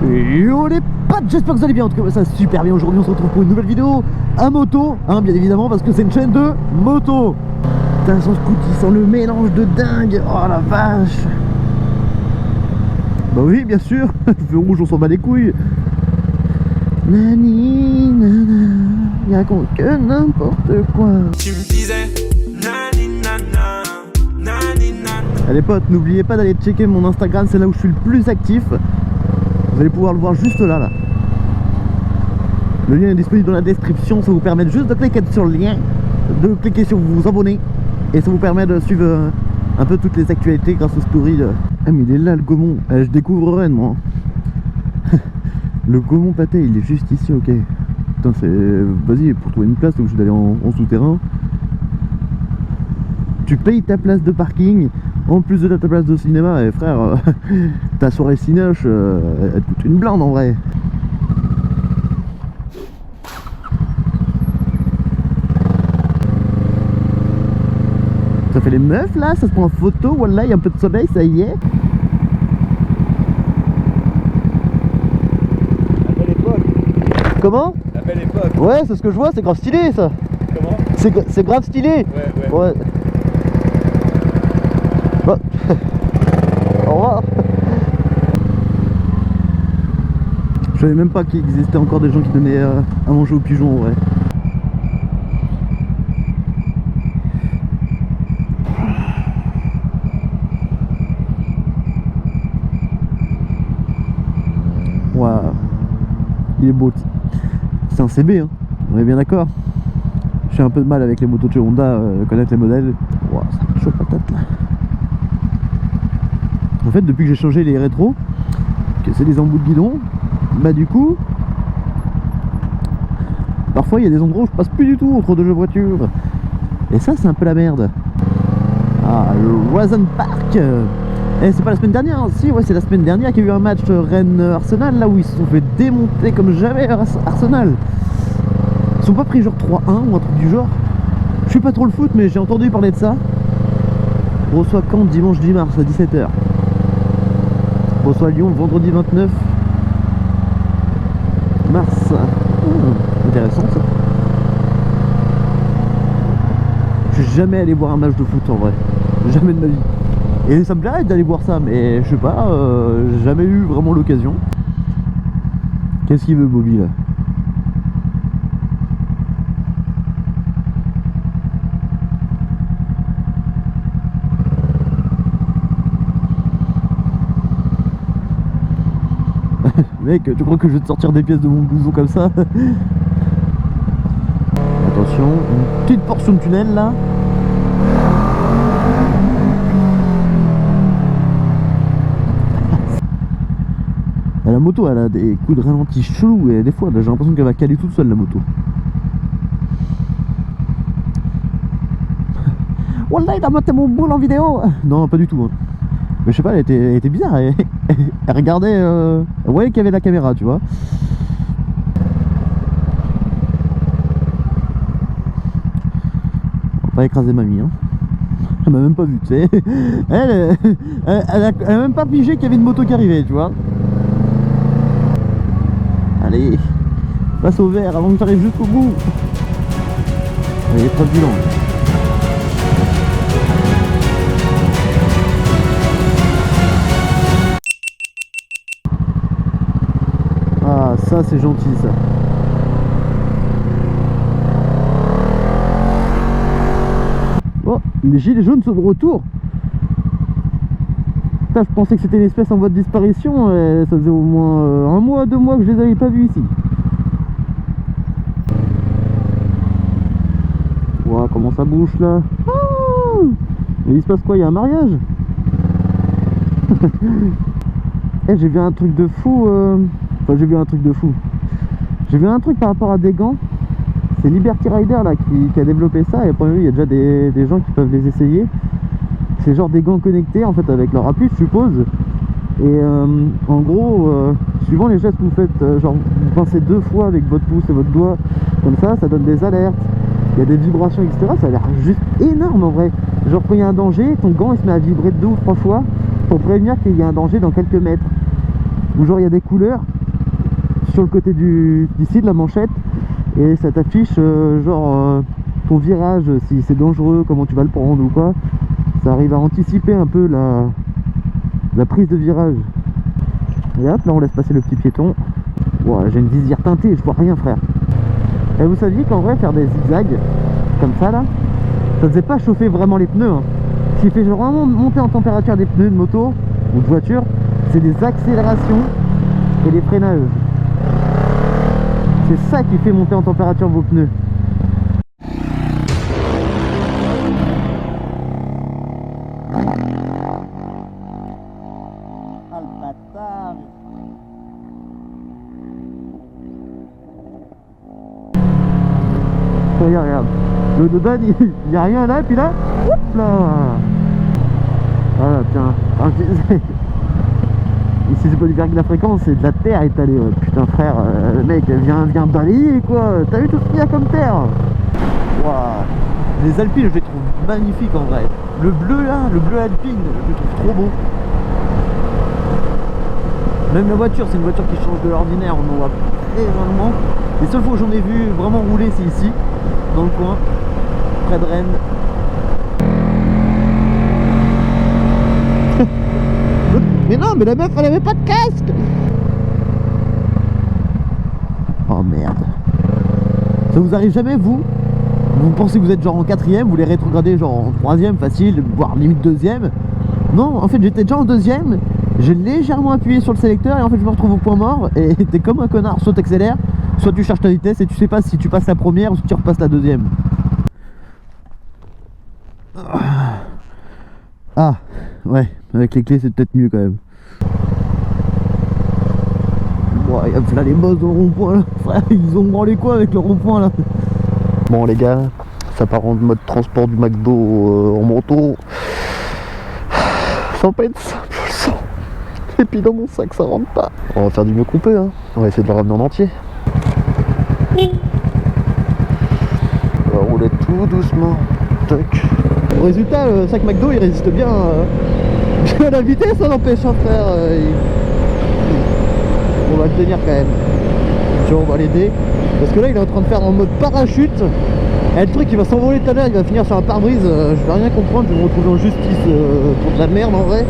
Yo les potes, j'espère que vous allez bien, en tout cas ça super bien. Aujourd'hui on se retrouve pour une nouvelle vidéo à moto, hein, bien évidemment parce que c'est une chaîne de moto. Putain son scoot il sent le mélange de dingue, oh la vache. Bah oui bien sûr, feu rouge on s'en bat les couilles. Nani nana, il raconte que n'importe quoi. Tu me disais nani nana, nani nana. Allez potes, n'oubliez pas d'aller checker mon Instagram, c'est là où je suis le plus actif. Vous allez pouvoir le voir juste là. Le lien est disponible dans la description, ça vous permet juste de cliquer sur le lien, de cliquer sur vous abonner, et ça vous permet de suivre un peu toutes les actualités grâce aux stories de... Ah mais il est là le Gaumont, je découvre Rennes moi. Le Gaumont Pâté il est juste ici, ok. Putain c'est... Vas-y, pour trouver une place, t'es obligé d'aller en souterrain. Tu payes ta place de parking, en plus de ta place de cinéma, et frère, ta soirée cinoche, elle te coûte une blinde en vrai. Ça fait les meufs là, ça se prend en photo, voilà, il y a un peu de soleil, ça y est. La belle époque. Comment? La belle époque. Ouais, c'est ce que je vois, c'est grave stylé ça. Comment? C'est grave stylé. Ouais. Bah. Au revoir. Je savais même pas qu'il existait encore des gens qui donnaient à manger aux pigeons en vrai. Waouh, il est beau. C'est un CB, hein. On est bien d'accord. J'ai un peu de mal avec les motos de chez Honda, connaître les modèles. Waouh, ça me chaud patate là. En fait, depuis que j'ai changé les rétros, que c'est des embouts de guidon, bah du coup, parfois il y a des endroits où je passe plus du tout entre deux voitures. Et ça, c'est un peu la merde. Ah, le Roison Park. Et c'est pas la semaine dernière, hein. Si, ouais, c'est la semaine dernière qu'il y a eu un match Rennes-Arsenal, là où ils se sont fait démonter comme jamais Arsenal. Ils sont pas pris genre 3-1 ou un truc du genre. Je suis pas trop le foot, mais j'ai entendu parler de ça. On reçoit Caen dimanche 10 mars à 17h. On reçoit Lyon vendredi 29 mars. Intéressant ça. Je suis jamais allé voir un match de foot en vrai. Jamais de ma vie. Et ça me plairait d'aller voir ça, mais je sais pas, jamais eu vraiment l'occasion. Qu'est-ce qu'il veut Bobby là? Mec, tu crois que je vais te sortir des pièces de mon blouson comme ça? Attention, une petite portion de tunnel là. La moto elle a des coups de ralenti chelous et des fois j'ai l'impression qu'elle va caler toute seule la moto. Wallah il a monté mon boule en vidéo. Non pas du tout hein. Mais je sais pas, elle était bizarre, elle regardait, elle voyait qu'il y avait la caméra tu vois. On va pas écraser mamie hein. Elle m'a même pas vu tu sais. Elle a même pas pigé qu'il y avait une moto qui arrivait tu vois. Allez, passe au vert avant que tu arrives jusqu'au bout. Allez, épreuve du long. Ah, ça c'est gentil ça. Oh, les gilets jaunes sont de retour. Putain, je pensais que c'était une espèce en voie de disparition, et ça faisait au moins 1 mois, 2 mois que je les avais pas vus ici. Wow, comment ça bouge là. Oh, mais il se passe quoi? Il y a un mariage? Eh, j'ai vu un truc de fou. Enfin, j'ai vu un truc de fou. J'ai vu un truc par rapport à des gants. C'est Liberty Rider là qui a développé ça, et après il y a déjà des gens qui peuvent les essayer. C'est genre des gants connectés en fait avec leur appui je suppose. Et en gros, suivant les gestes que vous faites, genre vous pincez 2 fois avec votre pouce et votre doigt, comme ça donne des alertes. Il y a des vibrations etc. Ça a l'air juste énorme en vrai. Genre quand il y a un danger, ton gant il se met à vibrer 2 ou 3 fois pour prévenir qu'il y a un danger dans quelques mètres. Ou genre il y a des couleurs, sur le côté d'ici de la manchette, et ça t'affiche ton virage, si c'est dangereux, comment tu vas le prendre ou quoi. Ça arrive à anticiper un peu la prise de virage. Et hop, là on laisse passer le petit piéton. Wow, j'ai une visière teintée, je vois rien frère. Et vous saviez qu'en vrai faire des zigzags comme ça là, ça faisait pas chauffer vraiment les pneus, hein. Ce qui fait vraiment monter en température des pneus de moto ou de voiture, c'est des accélérations et des freinages. C'est ça qui fait monter en température vos pneus. Ah le bâtard. Regarde, le Dodan il n'y a rien là, puis là, hop là. Voilà, tiens. Ici c'est pas du verglas de la fréquence, c'est de la terre étalée. Ouais. Putain frère, le mec vient balayer quoi. T'as vu tout ce qu'il y a comme terre? Waouh. Les Alpines je les trouve magnifiques en vrai. Le bleu là, le bleu alpine, je le trouve trop beau. Même la voiture, c'est une voiture qui change de l'ordinaire, on en voit très rarement. Les seules fois où j'en ai vu vraiment rouler, c'est ici, dans le coin, près de Rennes. Mais non, mais la meuf elle avait pas de casque. Oh merde. Ça vous arrive jamais vous pensez que vous êtes genre en 4ème, vous les rétrogradez genre en 3ème facile, voire limite 2ème. Non, en fait j'étais déjà en 2ème, j'ai légèrement appuyé sur le sélecteur et en fait je me retrouve au point mort et t'es comme un connard, soit t'accélères, soit tu cherches ta vitesse et tu sais pas si tu passes la première ou si tu repasses la 2ème. Ah, ouais, avec les clés c'est peut-être mieux quand même. Ouais, là les boss dans le rond-point là, frère, ils ont branlé quoi avec le rond-point là? Bon les gars, ça part en mode transport du McDo en moto. Ça va pas être simple, je le sens. Et puis dans mon sac ça rentre pas. On va faire du mieux qu'on peut, hein. On va essayer de le ramener en entier. On va rouler tout doucement. Tac. Au résultat, le sac McDo il résiste bien à la vitesse, ça n'empêche hein, frère. On va le tenir quand même. Tu vois, on va l'aider. Parce que là il est en train de faire en mode parachute. Et le truc il va s'envoler tout à l'heure, il va finir sur un pare-brise. Je vais rien comprendre, je vais me retrouver en justice pour de la merde en vrai.